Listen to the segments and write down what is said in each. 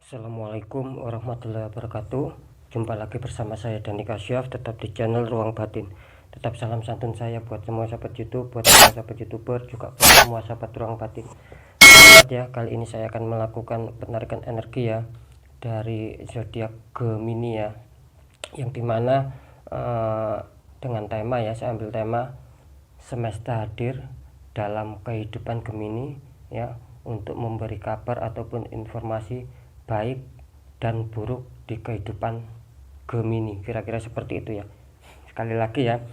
Assalamualaikum warahmatullahi wabarakatuh. Jumpa lagi bersama saya Dani Kasyaf, tetap di channel Ruang Batin. Tetap salam santun saya buat semua sahabat YouTube, buat semua sahabat YouTuber, juga buat semua sahabat Ruang Batin. Ya, kali ini saya akan melakukan penarikan energi ya dari zodiak Gemini ya, yang dimana dengan tema ya, saya ambil tema semesta hadir dalam kehidupan Gemini ya, untuk memberi kabar ataupun informasi baik dan buruk di kehidupan Gemini, kira-kira seperti itu ya. Sekali lagi ya,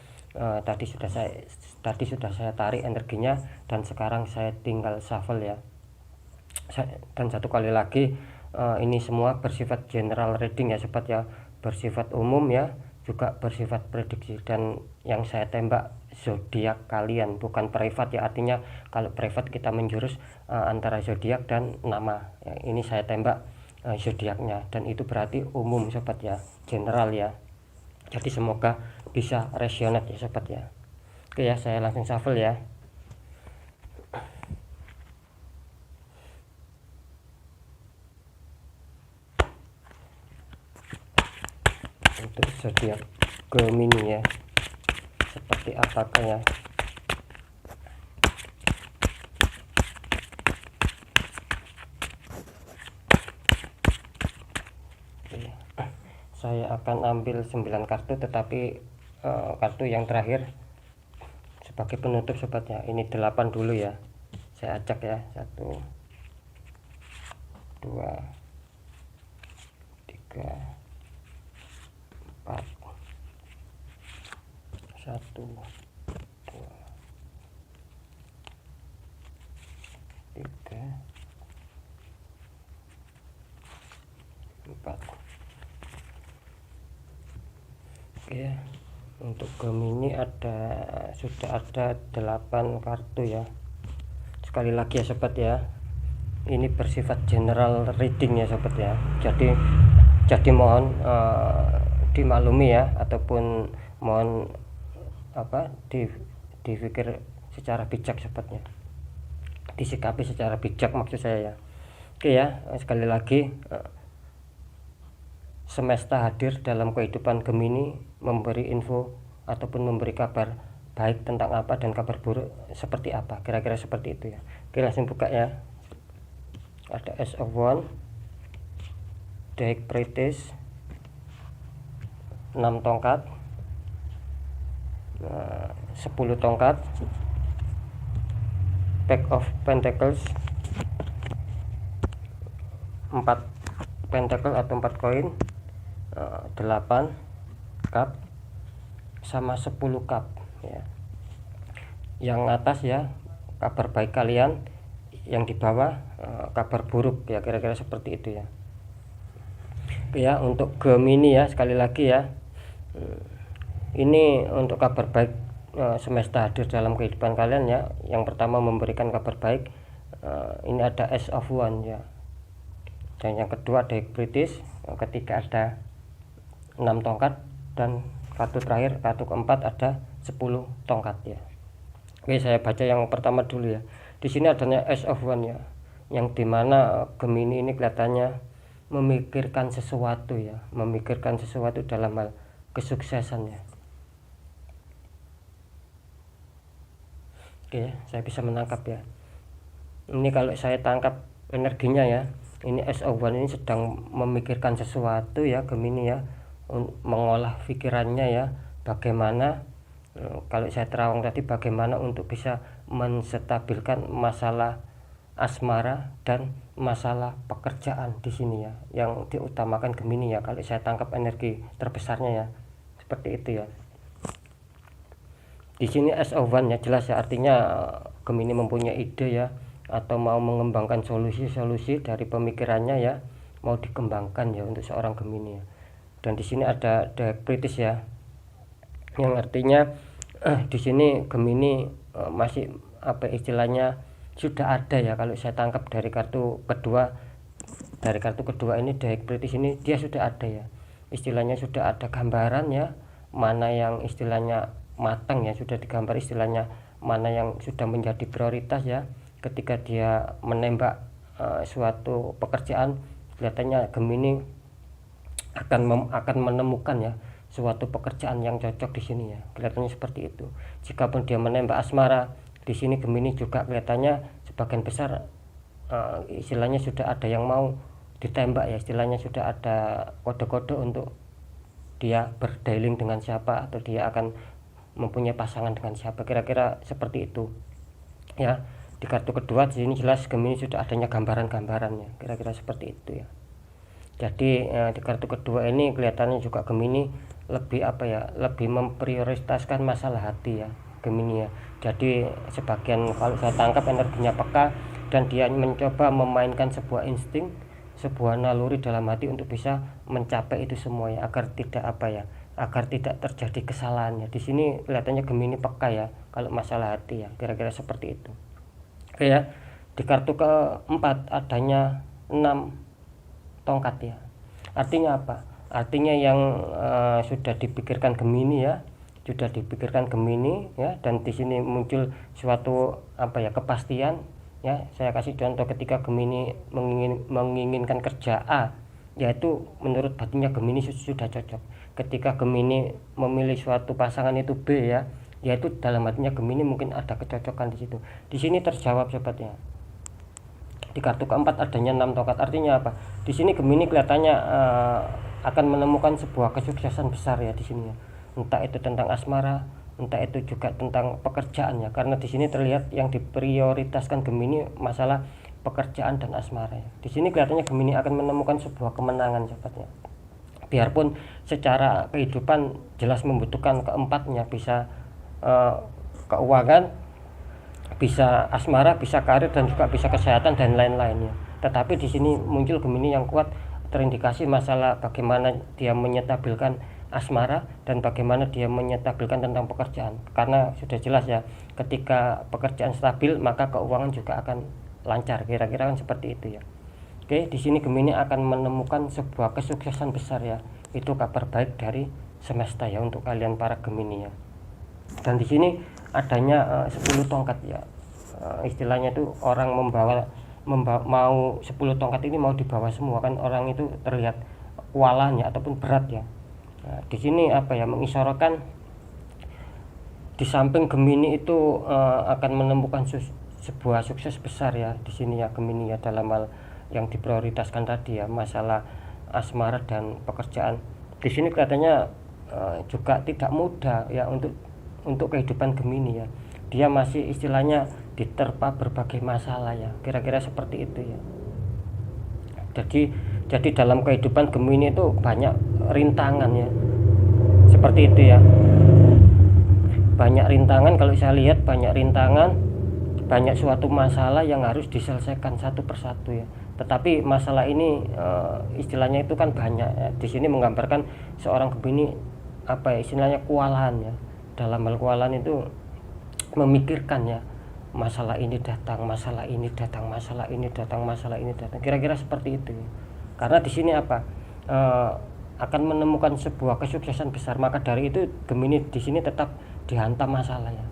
tadi sudah saya tarik energinya dan sekarang saya tinggal shuffle ya. Dan satu kali lagi, ini semua bersifat general reading ya sobat ya, bersifat umum ya, juga bersifat prediksi, dan yang saya tembak zodiak kalian, bukan private ya. Artinya kalau private kita menjurus antara zodiak dan nama ya, ini saya tembak zodiaknya, dan itu berarti umum sobat ya, general ya. Jadi semoga bisa resonate ya sobat ya. Oke ya, saya langsung shuffle ya. Untuk zodiak Gemini ya, seperti apakah ya. Saya akan ambil 9 kartu, tetapi kartu yang terakhir sebagai penutup sobat ya. Ini 8 dulu ya, saya acak ya. 1 2 3 4 1 2 3 4. Oke, untuk Gemini sudah ada 8 kartu ya. Sekali lagi ya sobat ya, ini bersifat general reading ya sobat ya. Jadi mohon dimaklumi ya, ataupun mohon dipikir secara bijak sobatnya, disikapi secara bijak maksud saya ya. Oke ya, sekali lagi, semesta hadir dalam kehidupan Gemini, memberi info ataupun memberi kabar baik tentang apa dan kabar buruk seperti apa, kira-kira seperti itu ya. Oke, langsung buka ya. Ada Ace of Wands, The High Priestess, 6 tongkat, 10 tongkat, Pack of Pentacles, 4 pentacle atau 4 koin, 8 cup sama 10 cup ya. Yang atas ya kabar baik kalian, yang di bawah kabar buruk ya, kira-kira seperti itu ya. Oke ya, untuk Gemini ya, sekali lagi ya, ini untuk kabar baik semesta hadir dalam kehidupan kalian ya. Yang pertama memberikan kabar baik, ini ada Ace of Wands ya, dan yang kedua ada British, yang ketiga ada 6 tongkat, dan kartu terakhir, kartu keempat ada 10 tongkat ya. Oke, saya baca yang pertama dulu ya. Di sini adanya Ace of Wands ya, yang dimana Gemini ini kelihatannya memikirkan sesuatu ya, memikirkan sesuatu dalam hal kesuksesan ya. Oke, saya bisa menangkap ya. Ini kalau saya tangkap energinya ya, ini Ace of Wands ini sedang memikirkan sesuatu ya Gemini ya, mengolah pikirannya ya, bagaimana kalau saya terawang tadi, bagaimana untuk bisa menstabilkan masalah asmara dan masalah pekerjaan di sini ya, yang diutamakan Gemini ya, kalau saya tangkap energi terbesarnya ya, seperti itu ya. Di sini Ace of Wands ya, jelas ya, artinya Gemini mempunyai ide ya, atau mau mengembangkan solusi-solusi dari pemikirannya ya, mau dikembangkan ya untuk seorang Gemini ya. Dan di sini ada The British ya, yang artinya di sini Gemini masih istilahnya sudah ada ya, kalau saya tangkap dari kartu kedua. Dari kartu kedua ini The British ini dia sudah ada ya, istilahnya sudah ada gambaran ya, mana yang istilahnya matang ya, sudah digambar istilahnya mana yang sudah menjadi prioritas ya, ketika dia menembak suatu pekerjaan kelihatannya Gemini akan menemukan ya suatu pekerjaan yang cocok di sini ya, kelihatannya seperti itu. Jikapun dia menembak asmara di sini, Gemini juga kelihatannya sebagian besar istilahnya sudah ada yang mau ditembak ya, istilahnya sudah ada kode-kode untuk dia berdailing dengan siapa atau dia akan mempunyai pasangan dengan siapa, kira-kira seperti itu ya. Di kartu kedua di sini jelas Gemini sudah adanya gambaran-gambarannya, kira-kira seperti itu ya. Jadi di kartu kedua ini kelihatannya juga Gemini lebih lebih memprioritaskan masalah hati ya Gemini ya. Jadi sebagian kalau saya tangkap energinya peka, dan dia mencoba memainkan sebuah insting, sebuah naluri dalam hati untuk bisa mencapai itu semua ya, agar tidak agar tidak terjadi kesalahannya. Di sini kelihatannya Gemini peka ya kalau masalah hati ya, kira-kira seperti itu. Oke ya. Di kartu keempat adanya 6 tongkat ya. Artinya apa? Artinya yang sudah dipikirkan Gemini ya, sudah dipikirkan Gemini ya, dan di sini muncul suatu kepastian ya. Saya kasih contoh, ketika Gemini menginginkan kerja A, yaitu menurut batinnya Gemini sudah cocok. Ketika Gemini memilih suatu pasangan itu B ya, yaitu dalam hatinya Gemini mungkin ada kecocokan di situ. Di sini terjawab sobatnya. Di kartu keempat adanya 6 tongkat, artinya apa? Di sini Gemini kelihatannya akan menemukan sebuah kesuksesan besar ya di sini ya. Entah itu tentang asmara, entah itu juga tentang pekerjaan ya. Karena di sini terlihat yang diprioritaskan Gemini masalah pekerjaan dan asmara ya. Di sini kelihatannya Gemini akan menemukan sebuah kemenangan sobatnya. Biarpun secara kehidupan jelas membutuhkan keempatnya, bisa keuangan, bisa asmara, bisa karir, dan juga bisa kesehatan dan lain-lainnya. Tetapi di sini muncul Gemini yang kuat, terindikasi masalah bagaimana dia menyetabilkan asmara dan bagaimana dia menyetabilkan tentang pekerjaan. Karena sudah jelas ya, ketika pekerjaan stabil maka keuangan juga akan lancar, kira-kira kan seperti itu ya. Oke, di sini Gemini akan menemukan sebuah kesuksesan besar ya. Itu kabar baik dari semesta ya untuk kalian para Gemini ya. Dan di sini adanya 10 tongkat ya. Istilahnya itu orang mau 10 tongkat ini mau dibawa semua, kan orang itu terlihat kewalahan ya ataupun berat ya. Nah, di sini mengisyaratkan di samping Gemini itu akan menemukan sebuah sukses besar ya di sini ya Gemini ya, dalam hal yang diprioritaskan tadi ya, masalah asmara dan pekerjaan. Di sini kelihatannya juga tidak mudah ya untuk kehidupan Gemini ya. Dia masih istilahnya diterpa berbagai masalah ya, kira-kira seperti itu ya. Jadi dalam kehidupan Gemini itu banyak rintangan ya, seperti itu ya. Banyak rintangan, kalau saya lihat banyak rintangan, banyak suatu masalah yang harus diselesaikan satu persatu ya. Tetapi masalah ini istilahnya itu kan banyak ya. Di sini menggambarkan seorang Gemini istilahnya kewalahan ya. Dalam hal kewalahan itu memikirkan ya, masalah ini datang, masalah ini datang, masalah ini datang, masalah ini datang, kira-kira seperti itu ya. Karena di sini akan menemukan sebuah kesuksesan besar, maka dari itu Gemini di sini tetap dihantam masalah ya.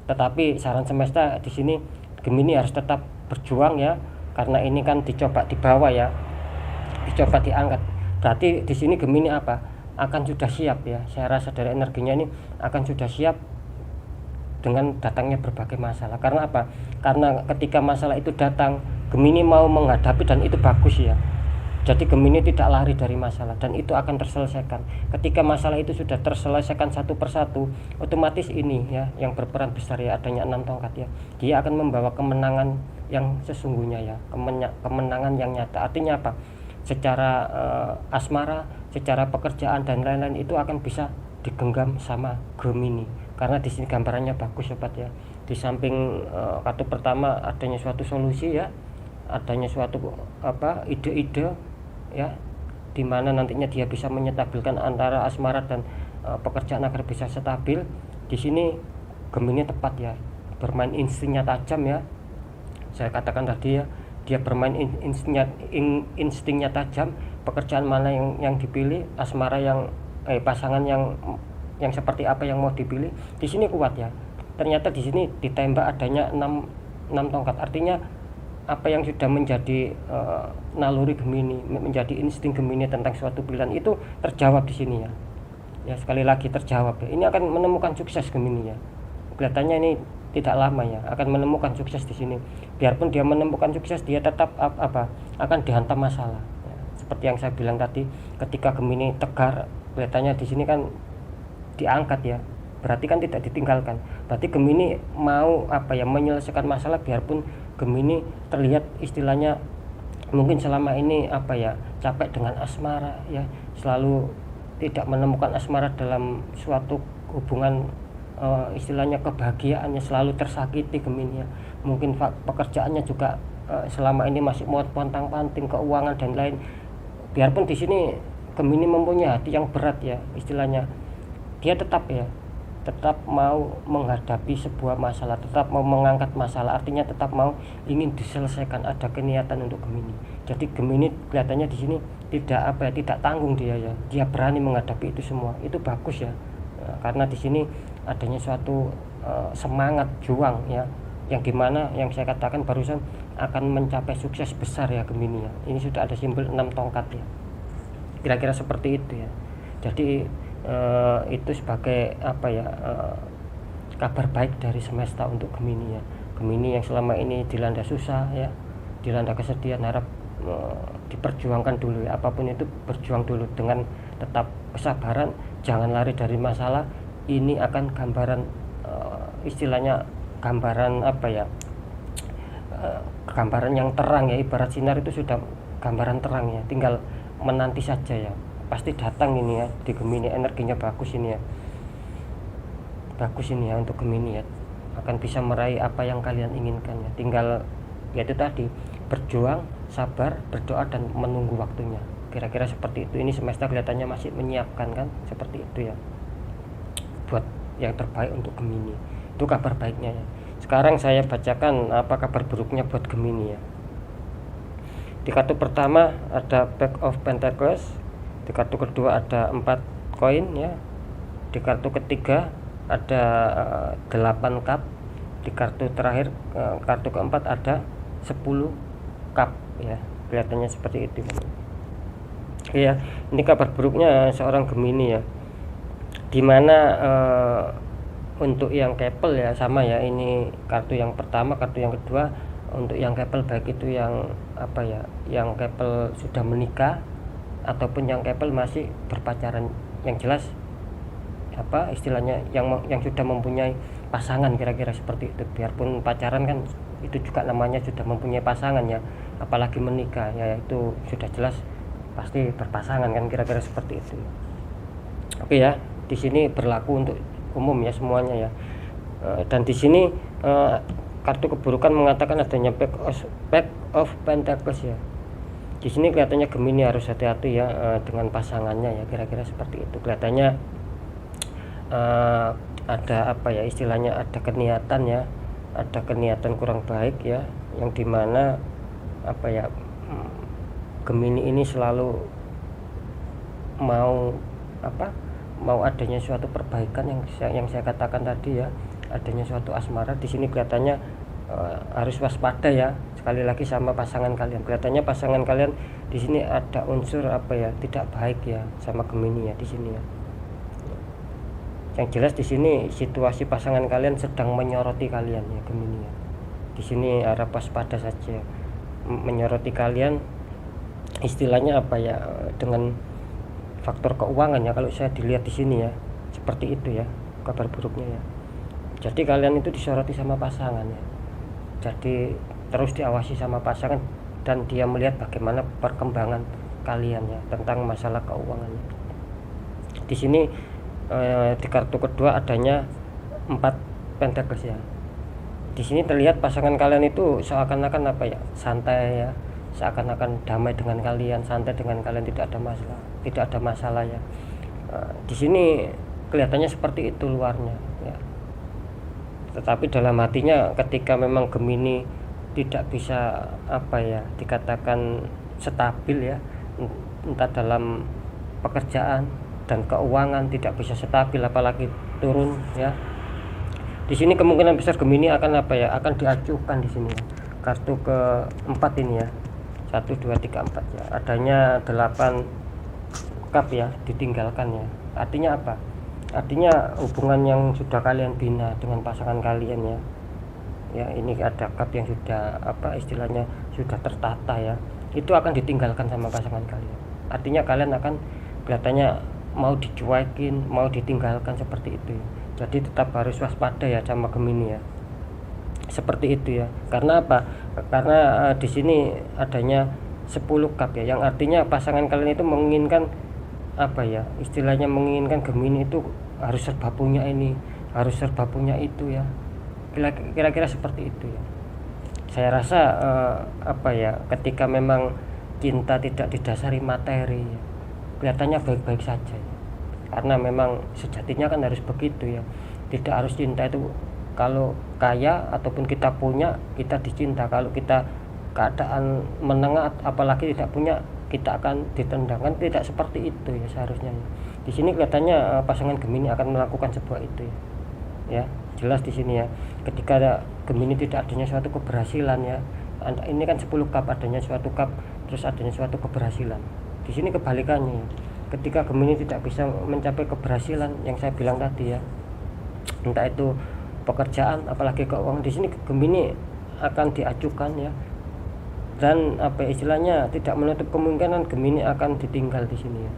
Tetapi saran semesta di sini Gemini harus tetap berjuang ya, karena ini kan dicoba dibawa ya, dicoba diangkat. Berarti di sini Gemini akan sudah siap ya. Saya rasa dari energinya ini akan sudah siap dengan datangnya berbagai masalah. Karena apa? Karena ketika masalah itu datang, Gemini mau menghadapi, dan itu bagus ya. Jadi Gemini tidak lari dari masalah, dan itu akan terselesaikan. Ketika masalah itu sudah terselesaikan satu persatu, otomatis ini ya yang berperan besar ya, adanya 6 tongkat ya. Dia akan membawa kemenangan yang sesungguhnya ya, kemenangan yang nyata. Artinya apa? Secara asmara, secara pekerjaan dan lain-lain itu akan bisa digenggam sama Gemini. Karena di sini gambarannya bagus sobat ya. Di samping kartu pertama adanya suatu solusi ya, adanya suatu ide-ide ya, dimana nantinya dia bisa menyetabilkan antara asmara dan pekerjaan agar bisa stabil. Di sini Gemini tepat ya, bermain instingnya tajam ya. Saya katakan tadi ya, dia bermain instingnya tajam. Pekerjaan mana yang dipilih, asmara yang pasangan yang seperti apa yang mau dipilih, di sini kuat ya. Ternyata di sini ditembak adanya 6 tongkat, artinya apa yang sudah menjadi naluri Gemini, menjadi insting Gemini tentang suatu pilihan itu terjawab di sini ya. Ya sekali lagi terjawab ya. Ini akan menemukan sukses Gemini ya. Kelihatannya ini tidak lama ya, akan menemukan sukses di sini. Biarpun dia menemukan sukses, dia tetap akan dihantam masalah. Ya, seperti yang saya bilang tadi, ketika Gemini tegar, kelihatannya di sini kan diangkat ya. Berarti kan tidak ditinggalkan. Berarti Gemini mau menyelesaikan masalah, biarpun Gemini terlihat istilahnya mungkin selama ini capek dengan asmara ya, selalu tidak menemukan asmara dalam suatu hubungan, istilahnya kebahagiaannya selalu tersakiti Gemini ya. Mungkin pekerjaannya juga selama ini masih mau pontang-panting, keuangan dan lain. Biarpun di sini Gemini mempunyai hati yang berat ya, istilahnya dia tetap mau menghadapi sebuah masalah, tetap mau mengangkat masalah, artinya tetap mau ingin diselesaikan, ada keniatan untuk Gemini. Jadi Gemini kelihatannya di sini tidak tanggung dia ya, dia berani menghadapi itu semua. Itu bagus ya, karena di sini adanya suatu semangat juang ya, yang dimana yang saya katakan barusan akan mencapai sukses besar ya Gemini ya. Ini sudah ada simbol 6 tongkat ya, kira-kira seperti itu ya. Jadi itu sebagai kabar baik dari semesta untuk Gemini ya. Gemini yang selama ini dilanda susah ya, dilanda kesedihan, harap diperjuangkan dulu ya. Apapun itu berjuang dulu dengan tetap kesabaran, jangan lari dari masalah. Ini akan gambaran istilahnya gambaran gambaran yang terang ya, ibarat sinar itu sudah gambaran terang ya, tinggal menanti saja ya, pasti datang ini ya di Gemini. Energinya bagus ini ya untuk Gemini ya, akan bisa meraih apa yang kalian inginkan ya. Tinggal yaitu tadi, berjuang, sabar, berdoa dan menunggu waktunya, kira-kira seperti itu. Ini semesta kelihatannya masih menyiapkan kan, seperti itu ya, buat yang terbaik untuk Gemini. Itu kabar baiknya ya. Sekarang saya bacakan apa kabar buruknya buat Gemini ya. Di kartu pertama ada Back of Pentacles, di kartu kedua ada 4 koin ya, di kartu ketiga ada 8 cup, di kartu terakhir kartu keempat ada 10 cup ya, kelihatannya seperti itu ya. Ini kabar buruknya seorang Gemini ya, dimana untuk yang couple ya sama ya, ini kartu yang pertama, kartu yang kedua. Untuk yang couple, baik itu yang yang couple sudah menikah ataupun yang couple masih berpacaran, yang jelas istilahnya yang sudah mempunyai pasangan, kira-kira seperti itu. Biarpun pacaran kan itu juga namanya sudah mempunyai pasangan ya, apalagi menikah ya, itu sudah jelas pasti berpasangan kan, kira-kira seperti itu. Oke ya, di sini berlaku untuk umum ya semuanya ya. Dan di sini kartu keburukan mengatakan adanya Back of Pentacles ya. Di sini kelihatannya Gemini harus hati-hati ya dengan pasangannya ya, kira-kira seperti itu. Kelihatannya ada istilahnya ada keniatan ya, ada keniatan kurang baik ya, yang dimana Gemini ini selalu mau adanya suatu perbaikan yang saya katakan tadi ya, adanya suatu asmara. Di sini kelihatannya harus waspada ya, sekali lagi sama pasangan kalian. Kelihatannya pasangan kalian di sini ada unsur tidak baik ya sama Gemini ya di sini ya. Yang jelas di sini situasi pasangan kalian sedang menyoroti kalian ya Gemini ya. Di sini harap waspada saja, menyoroti kalian istilahnya dengan faktor keuangan ya, kalau saya dilihat di sini ya, seperti itu ya kabar buruknya ya. Jadi kalian itu disoroti sama pasangan ya, jadi terus diawasi sama pasangan, dan dia melihat bagaimana perkembangan kalian ya tentang masalah keuangannya. Di sini di kartu kedua adanya 4 Pentacles ya. Di sini terlihat pasangan kalian itu seakan-akan santai ya, seakan-akan damai dengan kalian, santai dengan kalian, tidak ada masalah ya. Di sini kelihatannya seperti itu luarnya ya, tetapi dalam hatinya ketika memang Gemini tidak bisa dikatakan stabil ya, entah dalam pekerjaan dan keuangan tidak bisa stabil, apalagi turun ya. Di sini kemungkinan besar Gemini akan akan diacuhkan di sini ya. kartu keempat ini ya, 1 2 3 4 ya, adanya 8 cup ya ditinggalkan ya. Artinya apa? Artinya hubungan yang sudah kalian bina dengan pasangan kalian ya, ya ini ada cup yang sudah apa istilahnya sudah tertata ya, itu akan ditinggalkan sama pasangan kalian. Artinya kalian akan kelihatannya mau dicuekin, mau ditinggalkan seperti itu ya. Jadi tetap harus waspada ya sama Gemini ya, seperti itu ya. Karena apa? Karena di sini adanya 10 cup ya, yang artinya pasangan kalian itu menginginkan apa ya istilahnya, menginginkan Gemini itu harus serba punya ini, harus serba punya itu ya, kira-kira seperti itu ya. Saya rasa apa ya, ketika memang cinta tidak didasari materi ya, kelihatannya baik-baik saja ya. Karena memang sejatinya kan harus begitu ya, tidak harus cinta itu kalau kaya ataupun kita punya kita dicinta, kalau kita keadaan menengah apalagi tidak punya kita akan ditendang, kan tidak seperti itu ya seharusnya ya. Di sini kelihatannya pasangan Gemini akan melakukan sebuah itu ya. Ya, jelas di sini ya. Ketika ada Gemini tidak adanya suatu keberhasilan ya. Ini kan 10 cup, adanya suatu cup terus adanya suatu keberhasilan. Di sini kebalikannya ya. Ketika Gemini tidak bisa mencapai keberhasilan yang saya bilang tadi ya, entah itu pekerjaan apalagi keuangan, di sini Gemini akan diajukan ya, dan apa istilahnya tidak menutup kemungkinan Gemini akan ditinggal di sini ya,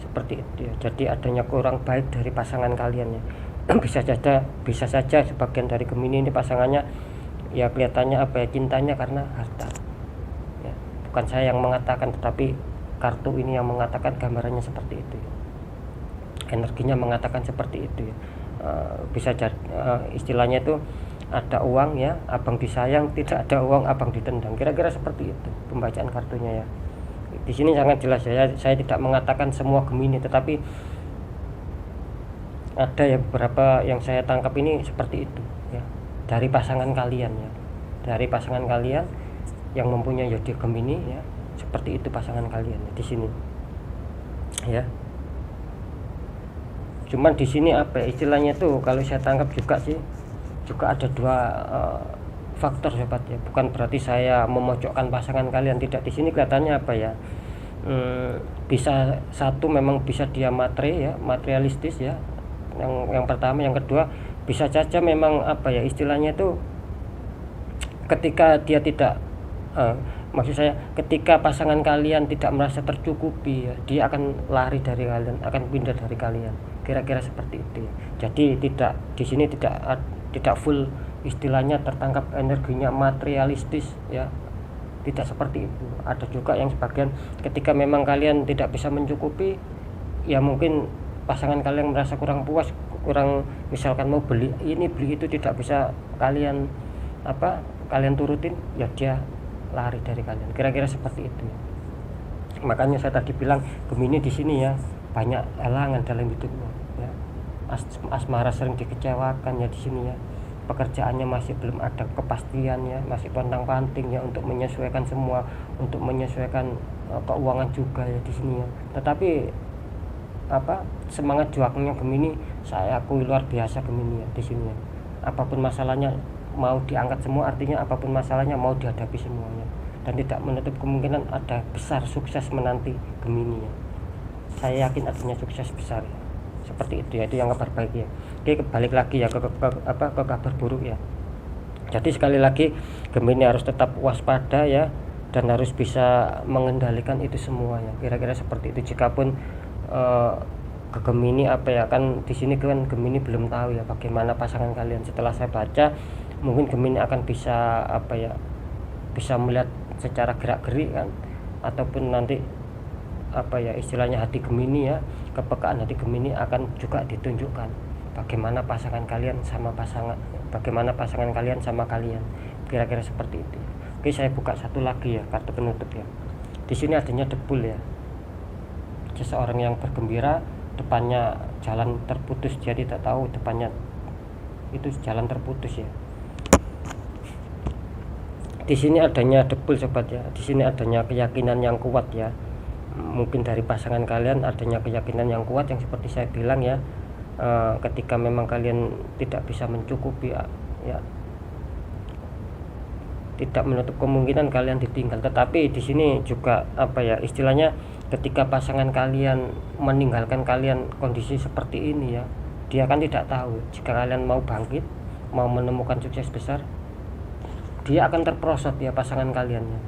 seperti itu ya. Jadi adanya kurang baik dari pasangan kalian ya. bisa saja sebagian dari Gemini ini pasangannya ya kelihatannya apa ya, cintanya karena harta ya. Bukan saya yang mengatakan, tetapi kartu ini yang mengatakan, gambarannya seperti itu ya. Energinya mengatakan seperti itu ya. Bisa jadi istilahnya itu ada uang ya abang disayang, tidak ada uang abang ditendang, kira-kira seperti itu pembacaan kartunya ya. Di sini sangat jelas ya, saya tidak mengatakan semua Gemini, tetapi ada ya beberapa yang saya tangkap ini seperti itu ya, dari pasangan kalian ya, dari pasangan kalian yang mempunyai zodiak Gemini ya, seperti itu pasangan kalian ya, di sini ya. Cuman di sini apa ya, istilahnya tuh kalau saya tangkap juga sih, juga ada dua faktor sobat ya. Bukan berarti saya memojokkan pasangan kalian, tidak. Di sini kelihatannya apa ya, bisa satu memang bisa dia materialistis ya, yang pertama. Yang kedua bisa saja memang apa ya istilahnya itu, ketika dia tidak maksud saya ketika pasangan kalian tidak merasa tercukupi ya, dia akan lari dari kalian, akan pindah dari kalian, kira-kira seperti itu ya. Jadi tidak, di sini tidak full istilahnya tertangkap energinya materialistis ya, tidak seperti itu. Ada juga yang sebagian ketika memang kalian tidak bisa mencukupi ya, mungkin pasangan kalian merasa kurang puas, kurang, misalkan mau beli ini beli itu tidak bisa kalian kalian turutin ya, dia lari dari kalian, kira-kira seperti itu ya. Makanya saya tadi bilang Gemini di sini ya banyak halangan dalam hidupnya ya. Asmara sering dikecewakan ya di sini ya. Pekerjaannya masih belum ada kepastian ya, masih pontang-panting ya untuk menyesuaikan semua, untuk menyesuaikan keuangan juga ya di sini ya. Tetapi semangat juangnya Gemini saya akui luar biasa Gemini ya di sini ya. Apapun masalahnya mau diangkat semua, artinya apapun masalahnya mau dihadapi semuanya, dan tidak menutup kemungkinan ada besar sukses menanti Gemini ya. Saya yakin adanya sukses besar ya. Seperti itu ya, itu yang kabar baik ya. Oke, balik lagi ya ke kabar buruk ya. Jadi sekali lagi Gemini harus tetap waspada ya, dan harus bisa mengendalikan itu semua ya, kira-kira seperti itu. Jikapun ke Gemini kan di sini kan Gemini belum tahu ya bagaimana pasangan kalian. Setelah saya baca, mungkin Gemini akan bisa bisa melihat secara gerak-gerik kan, ataupun nanti istilahnya hati Gemini ya, kepekaan hati Gemini akan juga ditunjukkan bagaimana pasangan kalian sama kalian, kira-kira seperti itu. Oke, saya buka satu lagi ya, kartu penutup ya. Di sini adanya debul ya, seseorang yang bergembira, depannya jalan terputus, dia tidak tahu depannya itu jalan terputus ya. Di sini adanya debul sobat ya, di sini adanya keyakinan yang kuat ya. Mungkin dari pasangan kalian adanya keyakinan yang kuat yang seperti saya bilang ya, ketika memang kalian tidak bisa mencukupi ya, tidak menutup kemungkinan kalian ditinggal. Tetapi di sini juga apa ya istilahnya, ketika pasangan kalian meninggalkan kalian kondisi seperti ini ya, dia kan tidak tahu jika kalian mau bangkit, mau menemukan sukses besar, dia akan terprosot ya pasangan kalian ya,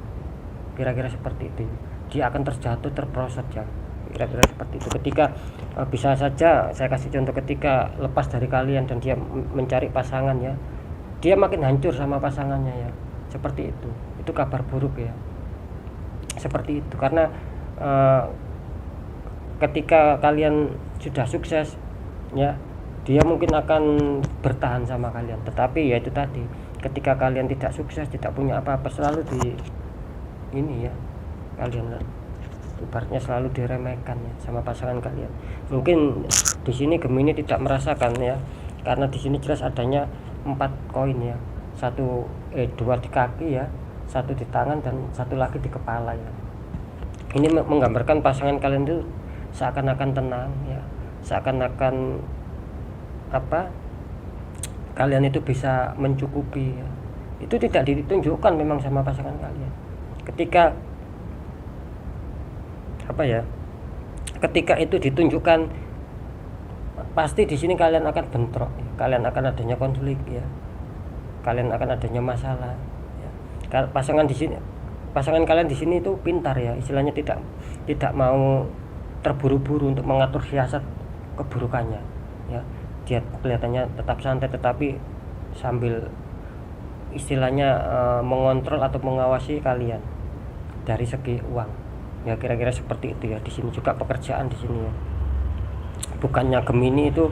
kira-kira seperti itu. Dia akan terjatuh, terprosot ya, kira-kira seperti itu. Ketika bisa saja saya kasih contoh, ketika lepas dari kalian dan dia mencari pasangan ya, dia makin hancur sama pasangannya ya, seperti itu kabar buruk ya, seperti itu. Karena ketika kalian sudah sukses ya, dia mungkin akan bertahan sama kalian, tetapi ya itu tadi, ketika kalian tidak sukses, tidak punya apa-apa, selalu di ini ya, kalian ibaratnya selalu diremehkan ya sama pasangan kalian. Mungkin di sini Gemini tidak merasakan ya, karena di sini jelas adanya 4 koin ya, dua di kaki ya, satu di tangan dan satu lagi di kepala ya. Ini menggambarkan pasangan kalian itu seakan-akan tenang ya, seakan-akan apa, kalian itu bisa mencukupi ya. Itu tidak ditunjukkan memang sama pasangan kalian. Ketika apa ya, ketika itu ditunjukkan, pasti di sini kalian akan bentrok ya. Kalian akan adanya konflik ya, kalian akan adanya masalah ya. Pasangan kalian di sini itu pintar ya, istilahnya tidak mau terburu-buru untuk mengatur siasat keburukannya ya. Dia kelihatannya tetap santai, tetapi sambil istilahnya mengontrol atau mengawasi kalian dari segi uang ya, kira-kira seperti itu ya. Di sini juga pekerjaan di sini ya, bukannya Gemini itu,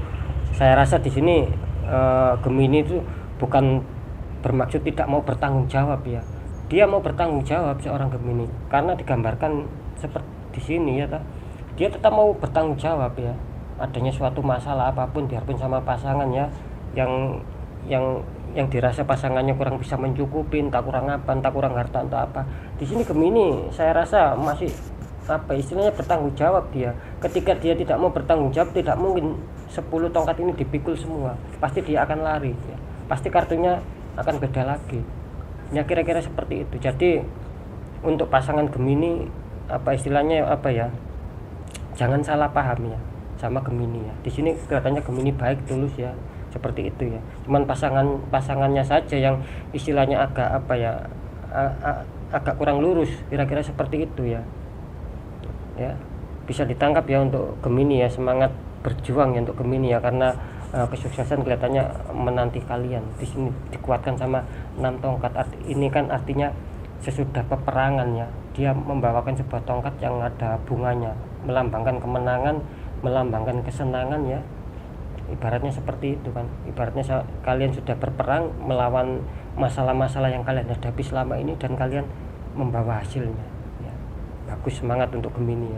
saya rasa di sini Gemini itu bukan bermaksud tidak mau bertanggung jawab ya. Dia mau bertanggung jawab seorang Gemini, karena digambarkan seperti di sini ya, dia tetap mau bertanggung jawab ya. Adanya suatu masalah apapun, biarpun sama pasangan ya, yang dirasa pasangannya kurang bisa mencukupi, entah kurang apa, entah kurang harta, entah apa. Di sini Gemini saya rasa masih apa istilahnya, bertanggung jawab dia. Ketika dia tidak mau bertanggung jawab, tidak mungkin 10 tongkat ini dipikul semua, pasti dia akan lari ya. Pasti kartunya akan beda lagi ya, kira-kira seperti itu. Jadi untuk pasangan Gemini apa istilahnya apa ya, jangan salah paham ya sama Gemini ya. Di sini kelihatannya Gemini baik, tulus ya, seperti itu ya. Cuman pasangannya saja yang istilahnya agak apa ya, agak kurang lurus, kira-kira seperti itu ya. Ya, bisa ditangkap ya untuk Gemini ya, semangat berjuang ya untuk Gemini ya, karena kesuksesan kelihatannya menanti kalian. Di sini dikuatkan sama 6 tongkat. Ini kan artinya sesudah peperangan ya, dia membawakan sebuah tongkat yang ada bunganya, melambangkan kemenangan, melambangkan kesenangan ya. Ibaratnya seperti itu kan, ibaratnya kalian sudah berperang melawan masalah-masalah yang kalian hadapi selama ini, dan kalian membawa hasilnya ya. Bagus, semangat untuk Gemini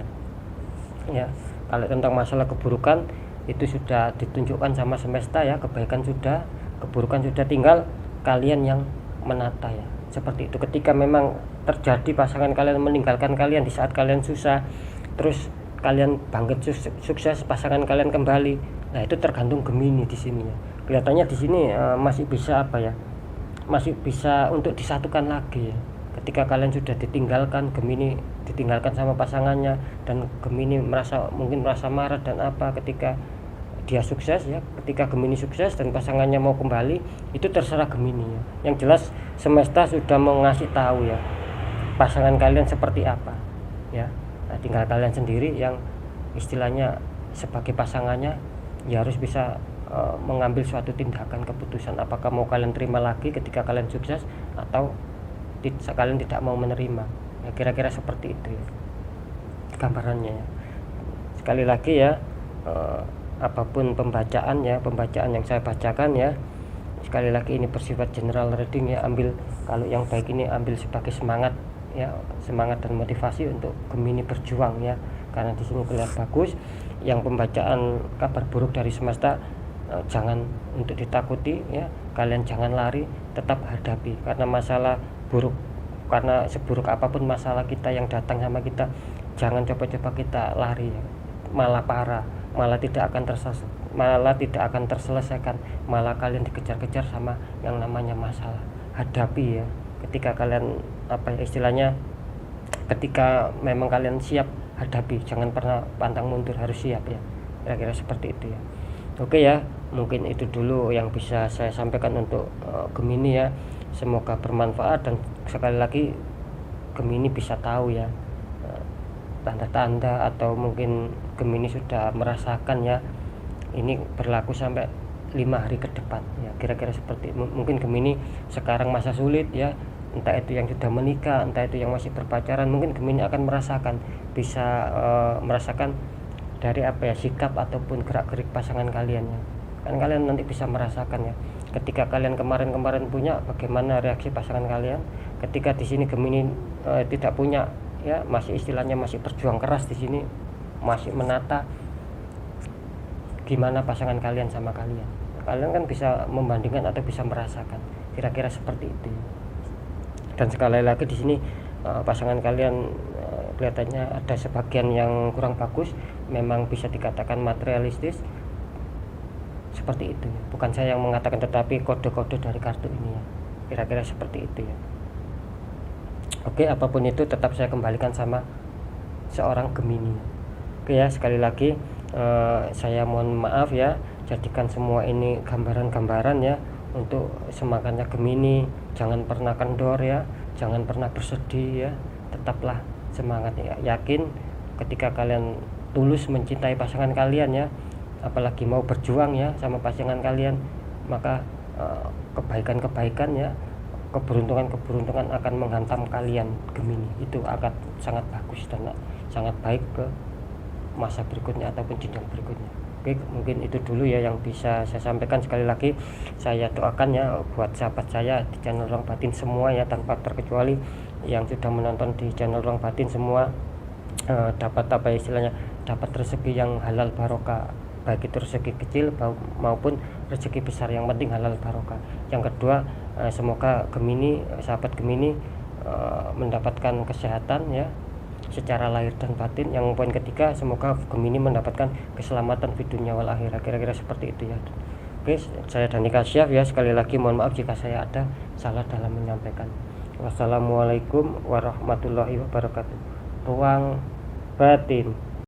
ya. Kalau tentang masalah keburukan itu sudah ditunjukkan sama semesta ya, kebaikan sudah, keburukan sudah, tinggal kalian yang menata ya, seperti itu. Ketika memang terjadi pasangan kalian meninggalkan kalian di saat kalian susah, terus kalian bangkit sukses, pasangan kalian kembali, nah itu tergantung Gemini di sini ya. Kelihatannya di sini masih bisa apa ya, masih bisa untuk disatukan lagi ya. Ketika kalian sudah ditinggalkan, Gemini ditinggalkan sama pasangannya, dan Gemini mungkin merasa marah dan apa, ketika dia sukses ya, ketika Gemini sukses dan pasangannya mau kembali, itu terserah Gemini ya. Yang jelas semesta sudah mengasih tahu ya pasangan kalian seperti apa ya. Nah, tinggal kalian sendiri yang istilahnya sebagai pasangannya ya harus bisa mengambil suatu tindakan, keputusan, apakah mau kalian terima lagi ketika kalian sukses atau kalian tidak mau menerima ya, kira-kira seperti itu ya gambarannya ya. Sekali lagi ya, apapun pembacaan yang saya bacakan ya, sekali lagi ini bersifat general reading ya. Ambil, kalau yang baik ini ambil sebagai semangat ya, semangat dan motivasi untuk Gemini berjuang ya, karena di sini kelihatan bagus. Yang pembacaan kabar buruk dari semesta, jangan untuk ditakuti ya, kalian jangan lari, tetap hadapi, karena masalah buruk, karena seburuk apapun masalah kita yang datang sama kita, jangan coba-coba kita lari ya, malah parah, malah tidak akan terselesaikan, malah kalian dikejar-kejar sama yang namanya masalah. Hadapi ya, ketika kalian istilahnya ketika memang kalian siap hadapi, jangan pernah pantang mundur, harus siap ya, kira-kira seperti itu ya. Oke ya, mungkin itu dulu yang bisa saya sampaikan untuk Gemini ya. Semoga bermanfaat, dan sekali lagi Gemini bisa tahu ya tanda-tanda, atau mungkin Gemini sudah merasakan ya ini berlaku sampai 5 hari ke depan ya, kira-kira seperti mungkin Gemini sekarang masa sulit ya, entah itu yang sudah menikah, entah itu yang masih berpacaran, mungkin Gemini akan merasakan, bisa merasakan dari sikap ataupun gerak-gerik pasangan kalian ya. Kan kalian nanti bisa merasakan ya, ketika kalian kemarin-kemarin punya, bagaimana reaksi pasangan kalian. Ketika di sini Gemini tidak punya ya, masih istilahnya masih berjuang keras di sini, masih menata gimana pasangan kalian sama kalian. Kalian kan bisa membandingkan atau bisa merasakan, kira-kira seperti itu. Dan sekali lagi di sini pasangan kalian kelihatannya ada sebagian yang kurang bagus, memang bisa dikatakan materialistis seperti itu. Bukan saya yang mengatakan, tetapi kode-kode dari kartu ini ya, kira-kira seperti itu ya. Oke, apapun itu tetap saya kembalikan sama seorang Gemini. Oke ya, sekali lagi saya mohon maaf ya, jadikan semua ini gambaran-gambaran ya untuk semangatnya Gemini. Jangan pernah kendor ya, jangan pernah bersedih ya, tetaplah semangat ya. Yakin ketika kalian tulus mencintai pasangan kalian ya, apalagi mau berjuang ya sama pasangan kalian, maka kebaikan-kebaikan ya, keberuntungan-keberuntungan akan menghantam kalian Gemini. Itu akan sangat bagus dan sangat baik ke masa berikutnya ataupun jenjang berikutnya. Oke, mungkin itu dulu ya yang bisa saya sampaikan. Sekali lagi saya doakan ya buat sahabat saya di channel Ruang Batin semua ya, tanpa terkecuali yang sudah menonton di channel Ruang Batin semua dapat istilahnya dapat rezeki yang halal barokah, baik itu rezeki kecil maupun rezeki besar, yang penting halal barokah. Yang kedua, semoga Gemini, sahabat Gemini mendapatkan kesehatan ya secara lahir dan batin. Yang poin ketiga, semoga Gemini mendapatkan keselamatan di dunia wal akhirat, kira-kira seperti itu ya. Oke, saya Dani Kasyaf ya, sekali lagi mohon maaf jika saya ada salah dalam menyampaikan. Wassalamualaikum warahmatullahi wabarakatuh. Ruang Batin.